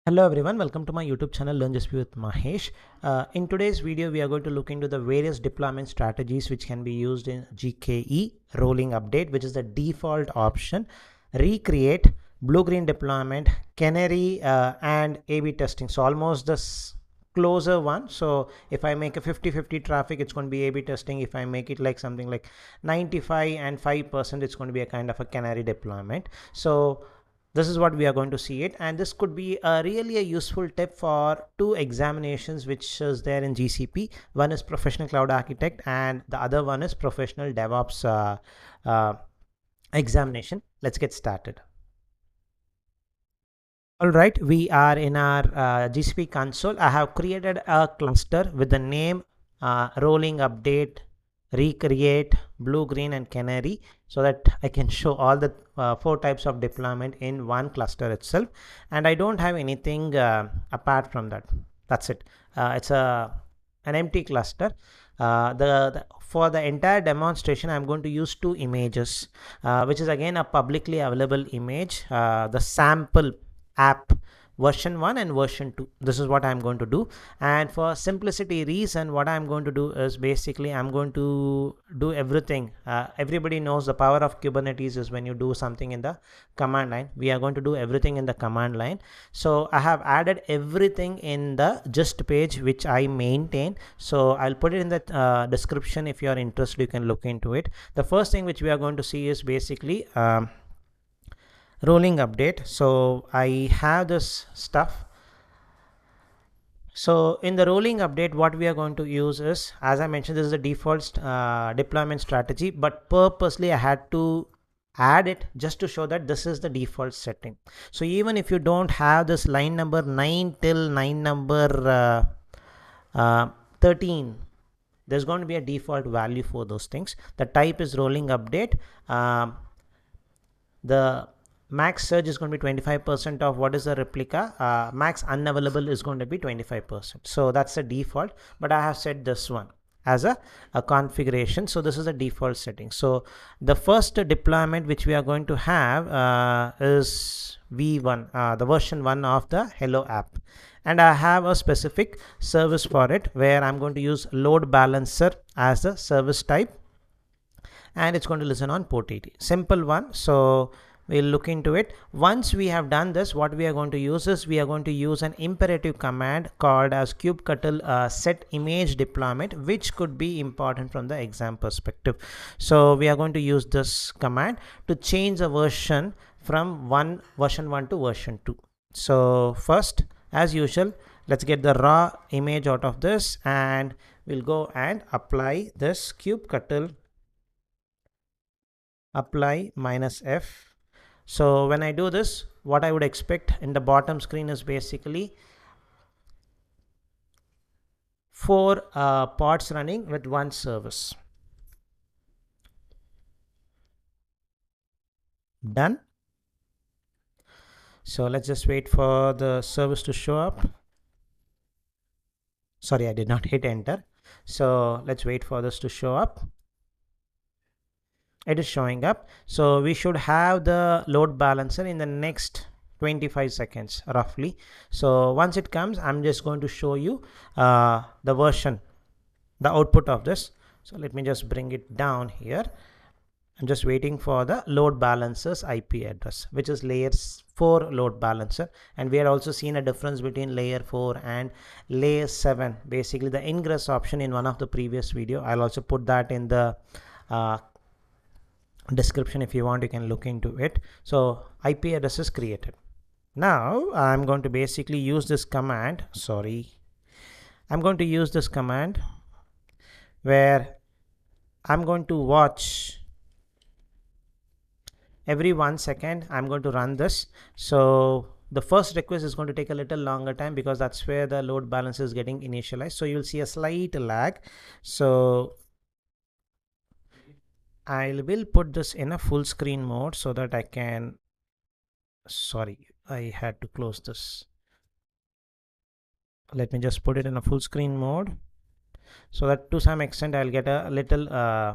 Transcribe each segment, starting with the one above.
Hello everyone, welcome to my YouTube channel Learn Just Be with Mahesh. In today's video, we are going to look into the various deployment strategies which can be used in GKE rolling update, which is the default option, recreate, blue-green deployment, Canary and A/B testing. So almost the closer one. So if I make a 50-50 traffic, it's going to be A/B testing. If I make it like something like 95 and 5%, it's going to be a kind of a Canary deployment. So this is what we are going to see it, and this could be really a useful tip for two examinations which is there in GCP. One is professional cloud architect and the other one is professional DevOps examination. Let's get started. All right, we are in our GCP console. I have created a cluster with the name rolling update, recreate, blue, green and Canary, so that I can show all the four types of deployment in one cluster itself. And I don't have anything apart from that. That's it. It's an empty cluster. For the entire demonstration, I'm going to use two images, which is again a publicly available image, the sample app version 1 and version 2. This is what I'm going to do, and for simplicity reason, what I'm going to do is basically I'm going to do everything. Everybody knows the power of Kubernetes is when you do something in the command line. We are going to do everything in the command line. So I have added everything in the gist page which I maintain, so I'll put it in the description. If you are interested, you can look into it. The first thing which we are going to see is basically rolling update. So I have this stuff. So in the rolling update, what we are going to use is, as I mentioned, this is the default deployment strategy, but purposely I had to add it just to show that this is the default setting. So even if you don't have this line number 9 till line number 13, there's going to be a default value for those things. The type is rolling update. The max surge is going to be 25% of what is the replica. Max unavailable is going to be 25%. So that's the default, but I have set this one as a configuration. So this is the default setting. So the first deployment which we are going to have is V1, the version 1 of the Hello app. And I have a specific service for it where I'm going to use load balancer as the service type, and it's going to listen on port 80. Simple one. So we'll look into it. Once we have done this, what we are going to use is we are going to use an imperative command called as kubectl set image deployment, which could be important from the exam perspective. So we are going to use this command to change the version from version 1 to version 2. So first, as usual, let's get the raw image out of this, and we'll go and apply this kubectl apply -f. So when I do this, what I would expect in the bottom screen is basically 4 pods running with one service. Done. So let's just wait for the service to show up. Sorry, I did not hit enter. So let's wait for this to show up. It is showing up. So we should have the load balancer in the next 25 seconds roughly. So once it comes, I'm just going to show you the version, the output of this. So let me just bring it down here. I'm just waiting for the load balancer's IP address, which is layer 4 load balancer. And we had also seen a difference between layer 4 and layer 7, basically the ingress option in one of the previous video. I'll also put that in the description. If you want, you can look into it. So IP address is created. Now I'm going to basically use this command. I'm going to use this command where I'm going to watch every 1 second. I'm going to run this. So the first request is going to take a little longer time because that's where the load balance is getting initialized. So you'll see a slight lag. So I will put this in a full screen mode so that I can, I had to close this. Let me just put it in a full screen mode so that to some extent I'll get a little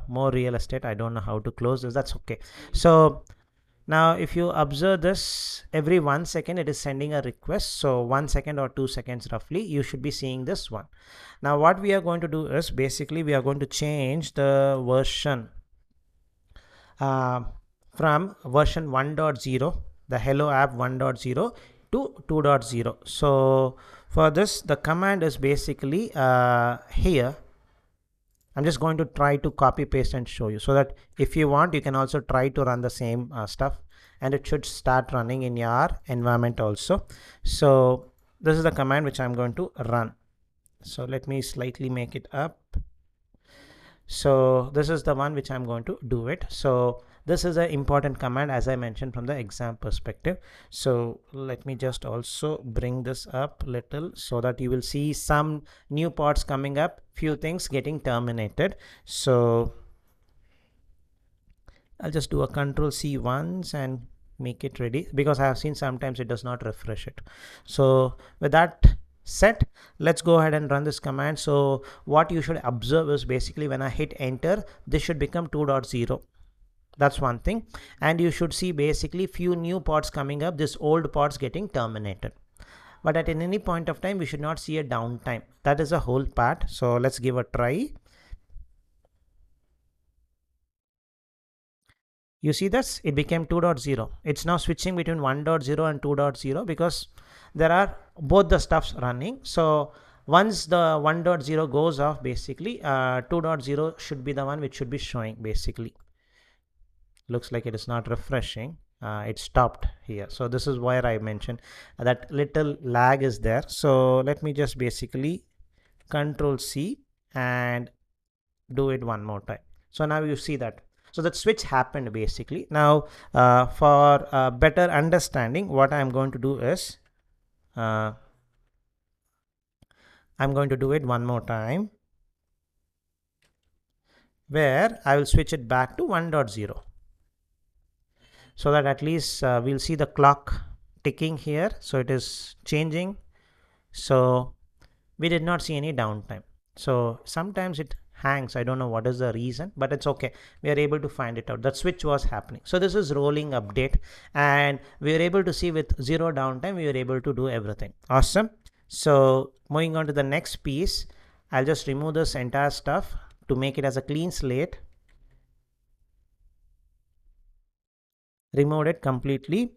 more real estate. I don't know how to close this. That's okay. So Now if you observe this, every 1 second it is sending a request. So 1 second or 2 seconds roughly, you should be seeing this one. Now what we are going to do is basically we are going to change the version uh, from version 1.0, the hello app 1.0 to 2.0. So for this, the command is basically here. I'm just going to try to copy paste and show you, so that if you want you can also try to run the same stuff, and it should start running in your environment also. So this is the command which I'm going to run. So let me slightly make it up. So this is the one which I'm going to do it. So this is an important command, as I mentioned, from the exam perspective. So let me just also bring this up little, so that you will see some new pods coming up, few things getting terminated. So I'll just do a control C once and make it ready, because I have seen sometimes it does not refresh it. So with that set, let's go ahead and run this command. So what you should observe is basically when I hit enter, this should become 2.0. That's one thing. And you should see basically few new pods coming up, this old pods getting terminated. But at any point of time we should not see a downtime. That is a whole part. So let's give a try. You see this, it became 2.0. It's now switching between 1.0 and 2.0, because there are both the stuffs running. So once the 1.0 goes off, basically 2.0 should be the one which should be showing. Basically looks like it is not refreshing. It stopped here. So this is where I mentioned that little lag is there. So let me just basically control C and do it one more time. So now you see that. So that switch happened basically. Now for better understanding, what I'm going to do is I'm going to do it one more time, where I will switch it back to 1.0, so that at least we'll see the clock ticking here. So it is changing. So we did not see any downtime. So sometimes it hangs, I don't know what is the reason, but it's okay, we are able to find it out. That switch was happening. So this is rolling update, and we were able to see with zero downtime we were able to do everything. Awesome. So moving on to the next piece, I'll just remove this entire stuff to make it as a clean slate. Removed it completely.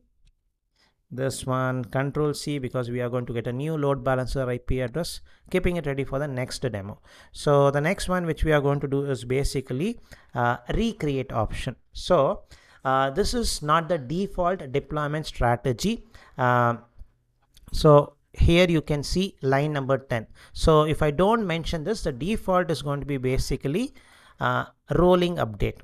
This one control C, because we are going to get a new load balancer IP address, keeping it ready for the next demo. So the next one which we are going to do is basically recreate option. So this is not the default deployment strategy. So here you can see line number 10. So if I don't mention this, the default is going to be basically rolling update.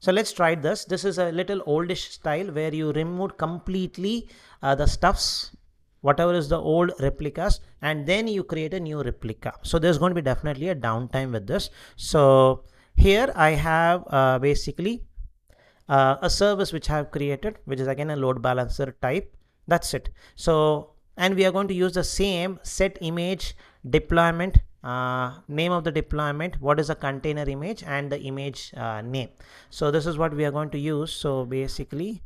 So let's try this. This is a little oldish style, where you remove completely the stuffs, whatever is the old replicas, and then you create a new replica. So there's going to be definitely a downtime with this. So here I have basically a service which I have created, which is again a load balancer type. That's it. So, and we are going to use the same set image deployment, name of the deployment, what is a container image, and the image name. So this is what we are going to use. So basically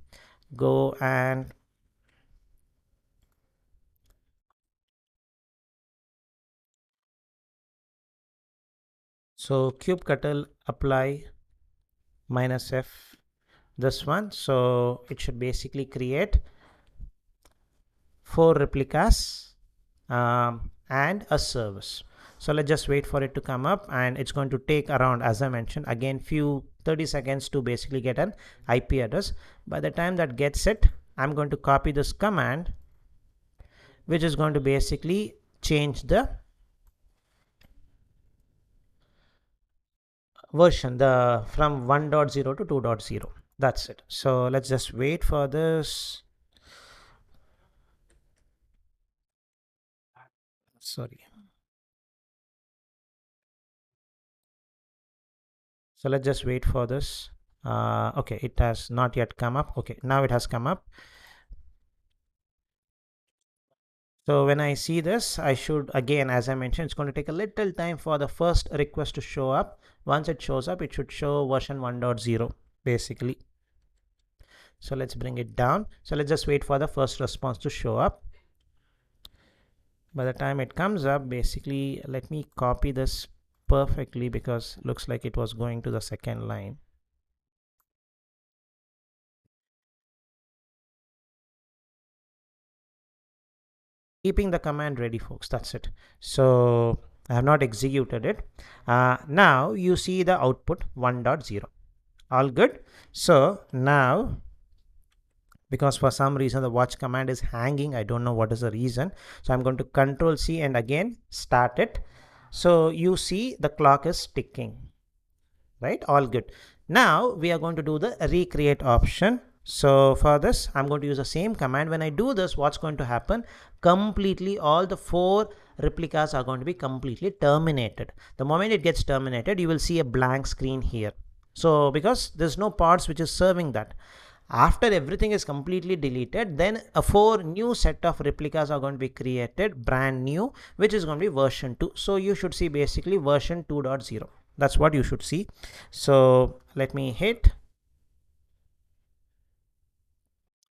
go and so kubectl apply -f this one. So it should basically create 4 replicas and a service. So let's just wait for it to come up, and it's going to take around, as I mentioned, again few 30 seconds to basically get an IP address. By the time that gets it, I'm going to copy this command, which is going to basically change the version, the from 1.0 to 2.0. That's it. So let's just wait for this. Sorry. So let's just wait for this. Okay, it has not yet come up. Okay, now it has come up. So when I see this, I should, again, as I mentioned, it's going to take a little time for the first request to show up. Once it shows up, it should show version 1.0 basically. So let's bring it down. So let's just wait for the first response to show up. By the time it comes up, basically, let me copy this perfectly because looks like it was going to the second line. Keeping the command ready, folks. That's it. So I have not executed it. Now you see the output 1.0. All good. So now, because for some reason the watch command is hanging, I don't know what is the reason. So I'm going to Control C and again start it. So you see the clock is ticking, right? All good. Now we are going to do the recreate option. So for this, I'm going to use the same command. When I do this, what's going to happen? Completely all the 4 replicas are going to be completely terminated. The moment it gets terminated, you will see a blank screen here. So because there's no parts which is serving that. After everything is completely deleted, then a 4 new set of replicas are going to be created, brand new, which is going to be version 2. So you should see basically version 2.0. That's what you should see. So let me hit.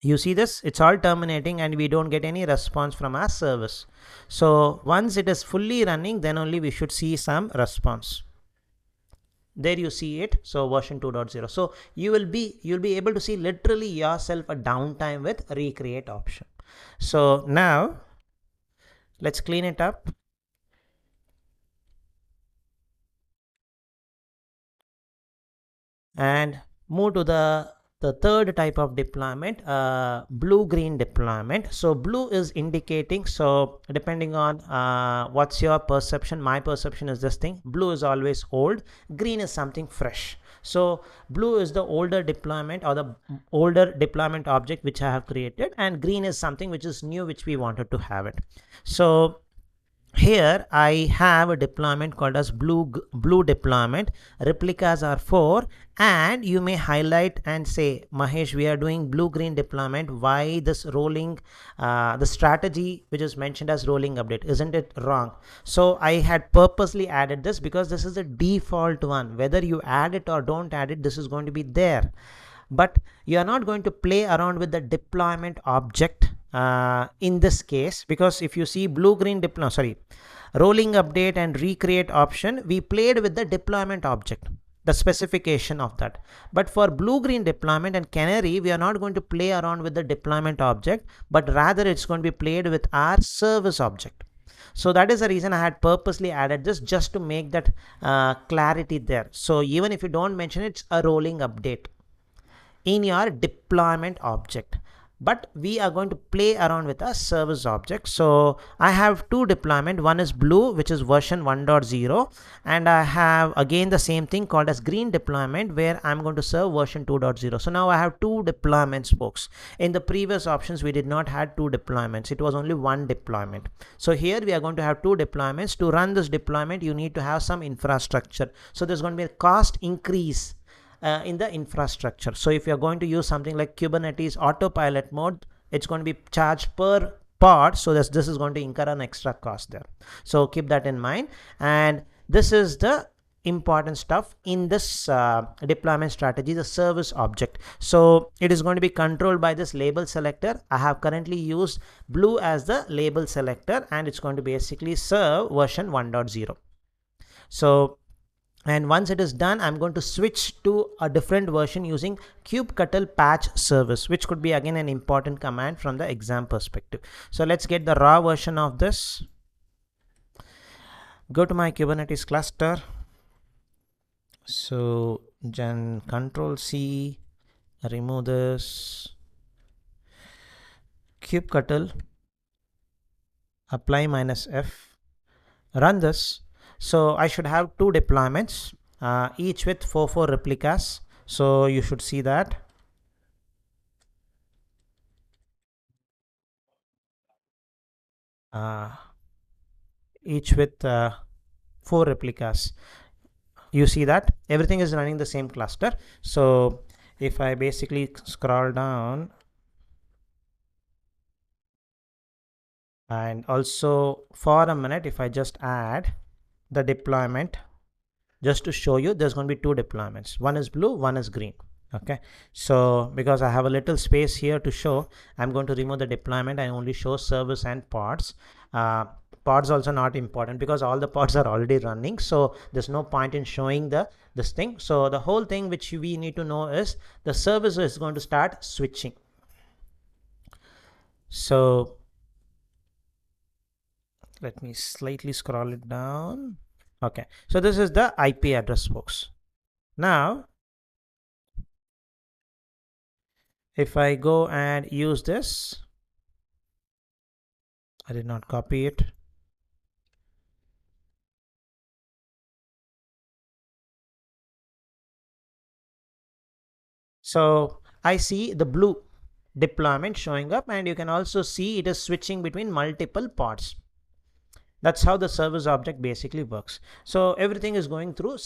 You see this? It's all terminating and we don't get any response from our service. So once it is fully running, then only we should see some response. There you see it. So version 2.0. So you'll be able to see literally yourself a downtime with recreate option. So now let's clean it up. And move to the third type of deployment, blue green deployment. So blue is indicating, so depending on what's your perception, my perception is this thing, blue is always old, green is something fresh. So blue is the older deployment or the older deployment object which I have created, and green is something which is new, which we wanted to have it. So here I have a deployment called as blue deployment. Replicas are 4, and you may highlight and say, Mahesh, we are doing blue green deployment. Why this rolling, the strategy which is mentioned as rolling update, isn't it wrong? So I had purposely added this because this is the default one. Whether you add it or don't add it, this is going to be there. But you are not going to play around with the deployment object in this case, because if you see rolling update and recreate option, we played with the deployment object, the specification of that. But for blue green deployment and Canary, we are not going to play around with the deployment object, but rather it's going to be played with our service object. So that is the reason I had purposely added this, just to make that clarity there. So even if you don't mention it, it's a rolling update in your deployment object, but we are going to play around with a service object. So I have 2 deployment. One is blue, which is version 1.0, and I have again the same thing called as green deployment, where I'm going to serve version 2.0. So now I have 2 deployments, folks. In the previous options, we did not have 2 deployments. It was only 1 deployment. So here we are going to have 2 deployments. To run this deployment, you need to have some infrastructure. So there's going to be a cost increase in the infrastructure. So if you're going to use something like Kubernetes autopilot mode, it's going to be charged per pod. So this is going to incur an extra cost there. So keep that in mind. And this is the important stuff in this deployment strategy, the service object. So it is going to be controlled by this label selector. I have currently used blue as the label selector, and it's going to basically serve version 1.0. So, and once it is done, I'm going to switch to a different version using kubectl patch service, which could be again an important command from the exam perspective. So let's get the raw version of this. Go to my Kubernetes cluster. So Control C, remove this, kubectl, apply -F, run this. So I should have 2 deployments, each with 4 replicas. So you should see that. Each with 4 replicas. You see that everything is running the same cluster. So if I basically scroll down, and also for a minute, if I just add the deployment, just to show you, there's going to be 2 deployments. One is blue, one is green. Okay, so because I have a little space here to show, I'm going to remove the deployment and only show service and pods. uh, Pods also not important because all the pods are already running, so there's no point in showing this thing. So the whole thing which we need to know is the service is going to start switching. So let me slightly scroll it down. Okay, so this is the IP address, folks. Now if I go and use this, I did not copy it. So I see the blue deployment showing up, and you can also see it is switching between multiple pods. That's how the service object basically works. So everything is going through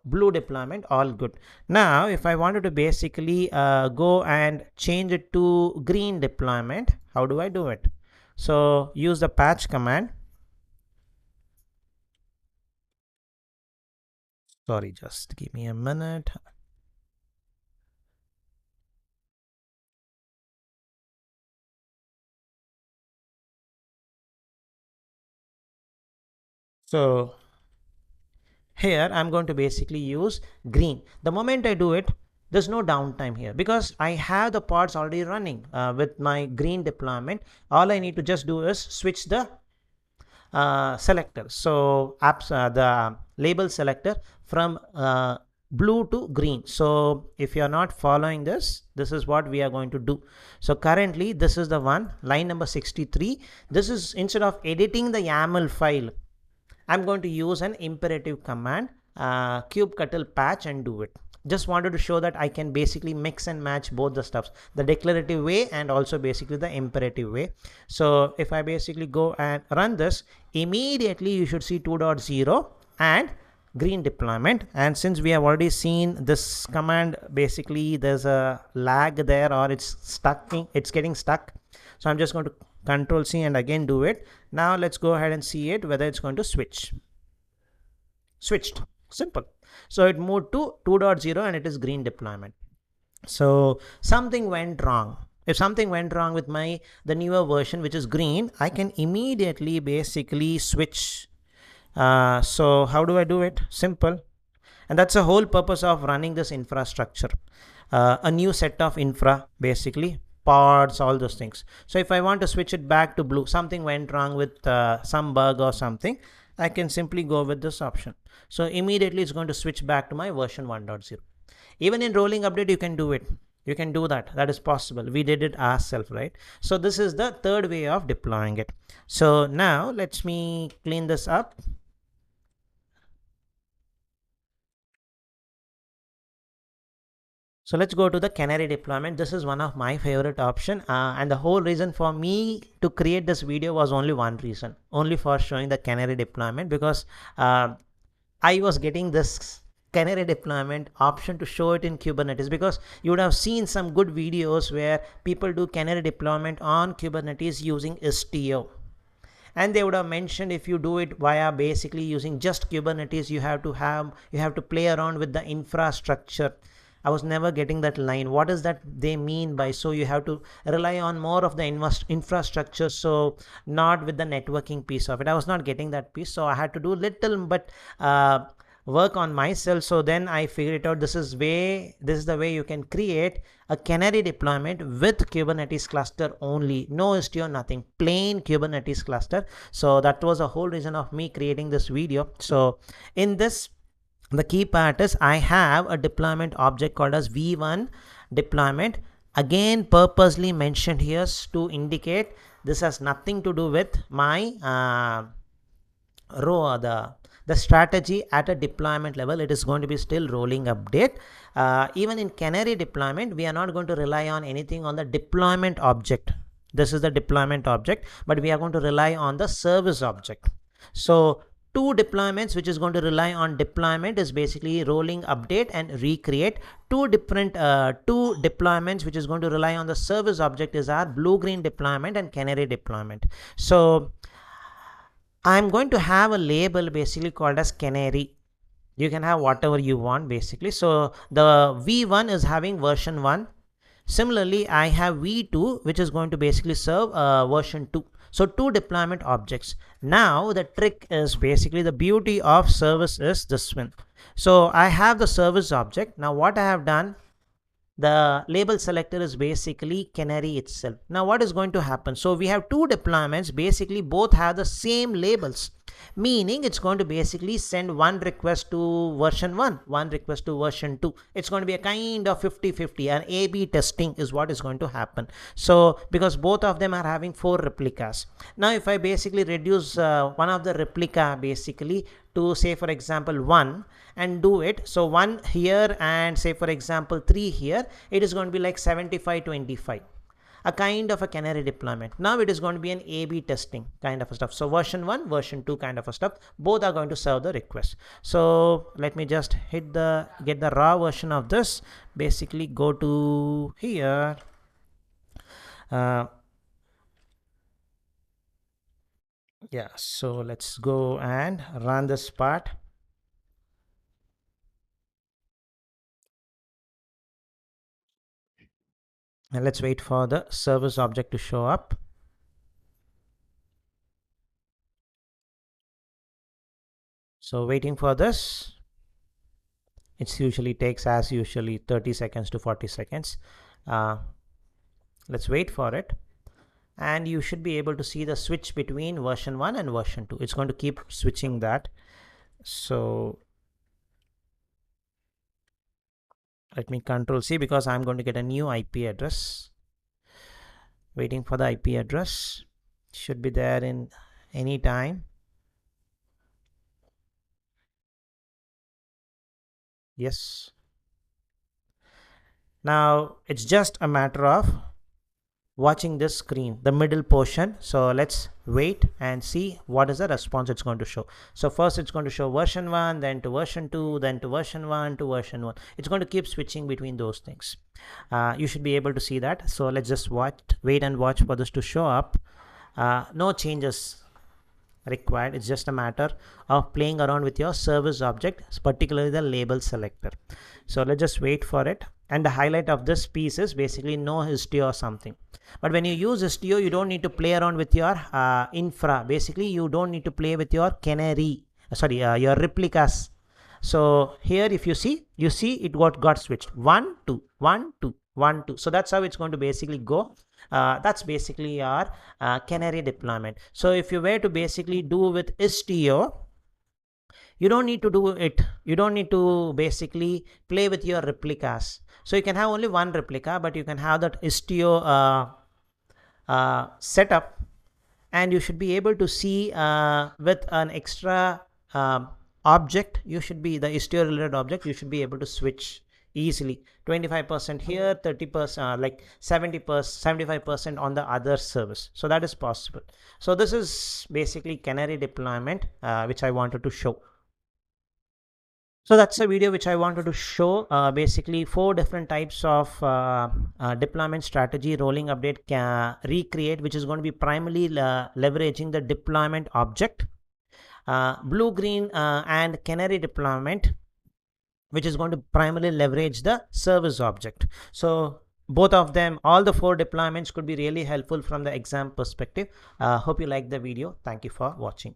blue deployment, all good. Now if I wanted to basically go and change it to green deployment, how do I do it? So use the patch command. Sorry, just give me a minute. So here I'm going to basically use green. The moment I do it, there's no downtime here because I have the pods already running with my green deployment. All I need to just do is switch the selector. So the label selector from blue to green. So if you are not following this, this is what we are going to do. So currently this is the one, line number 63. This is, instead of editing the YAML file, I'm going to use an imperative command, kubectl patch, and do it. Just wanted to show that I can basically mix and match both the stuffs, the declarative way and also basically the imperative way. So if I basically go and run this, immediately you should see 2.0 and green deployment. And since we have already seen this command, basically there's a lag there, or it's getting stuck. So I'm just going to Control C and again do it. Now let's go ahead and see it whether it's going to switched. Simple. So it moved to 2.0 and it is green deployment. So something went wrong. If something went wrong with the newer version, which is green, I can immediately basically switch. So how do I do it? Simple. And that's the whole purpose of running this infrastructure. A new set of infra, basically pods, all those things. So if I want to switch it back to blue, something went wrong with some bug or something, I can simply go with this option. So immediately it's going to switch back to my version 1.0. Even in rolling update, you can do it. You can do that. That is possible. We did it ourselves, right? So this is the third way of deploying it. So now let me clean this up. So let's go to the Canary deployment. This is one of my favorite option, and the whole reason for me to create this video was only one reason, only for showing the Canary deployment, because I was getting this Canary deployment option to show it in Kubernetes, because you would have seen some good videos where people do Canary deployment on Kubernetes using Istio. And they would have mentioned if you do it via basically using just Kubernetes, you have to play around with the infrastructure. I was never getting that line. What is that they mean by, so you have to rely on more of the infrastructure, so not with the networking piece of it. I was not getting that piece, so I had to do little but work on myself. So then I figured it out. This is the way you can create a Canary deployment with Kubernetes cluster only, no Istio, nothing, plain Kubernetes cluster. So that was the whole reason of me creating this video. So in this, the key part is I have a deployment object called as v1 deployment, again purposely mentioned here to indicate this has nothing to do with my the strategy at a deployment level. It is going to be still rolling update. Even in Canary deployment, we are not going to rely on anything on the deployment object. This is the deployment object, but we are going to rely on the service object. So two deployments which is going to rely on deployment is basically rolling update and recreate. Two deployments which is going to rely on the service object is our blue green deployment and Canary deployment. So I'm going to have a label basically called as Canary. You can have whatever you want basically. So the v1 is having version 1. Similarly, I have v2 which is going to basically serve version 2. So two deployment objects. Now the trick is basically, the beauty of service is this one. So I have the service object. Now what I have done, the label selector is basically Canary itself. Now what is going to happen? So we have two deployments, basically both have the same labels, meaning it's going to basically send one request to version 1, one request to version 2. It's going to be a kind of 50-50, and A/B testing is what is going to happen. So because both of them are having 4 replicas. Now if I basically reduce one of the replica basically to, say for example 1, and do it, so 1 here and say for example 3 here, it is going to be like 75-25, a kind of a canary deployment. Now it is going to be an A/B testing kind of a stuff. So version 1, version 2 kind of a stuff, both are going to serve the request. So let me just get the raw version of this. Basically go to here, yeah, so let's go and run this part. And let's wait for the service object to show up. So waiting for this, it usually takes as usually 30 seconds to 40 seconds. Let's wait for it, and you should be able to see the switch between version 1 and version 2. It's going to keep switching that. So let me control C, because I'm going to get a new IP address. Waiting for the IP address, should be there in any time. Yes, now it's just a matter of watching this screen, the middle portion. So let's wait and see what is the response it's going to show. So first it's going to show version 1, then to version 2, then to version 1, to version 1. It's going to keep switching between those things. You should be able to see that. So let's just wait and watch for this to show up. No changes required. It's just a matter of playing around with your service object, particularly the label selector. So let's just wait for it. And the highlight of this piece is basically no Istio or something. But when you use Istio, you don't need to play around with your infra. Basically, you don't need to play with your canary, your replicas. So here, if you see it got switched 1 2 1 2 1 2. So that's how it's going to basically go. That's basically our canary deployment. So if you were to basically do with Istio, you don't need to do it. You don't need to basically play with your replicas. So you can have only one replica, but you can have that Istio setup, and you should be able to see with an extra object, you should be the Istio related object, you should be able to switch easily 25% here, 30%, like 70%, 75% on the other service. So that is possible. So this is basically canary deployment, which I wanted to show. So that's a video which I wanted to show, basically 4 different types of deployment strategy, rolling update, recreate, which is going to be primarily leveraging the deployment object, blue, green, and canary deployment, which is going to primarily leverage the service object. So both of them, all the 4 deployments could be really helpful from the exam perspective. Hope you like the video. Thank you for watching.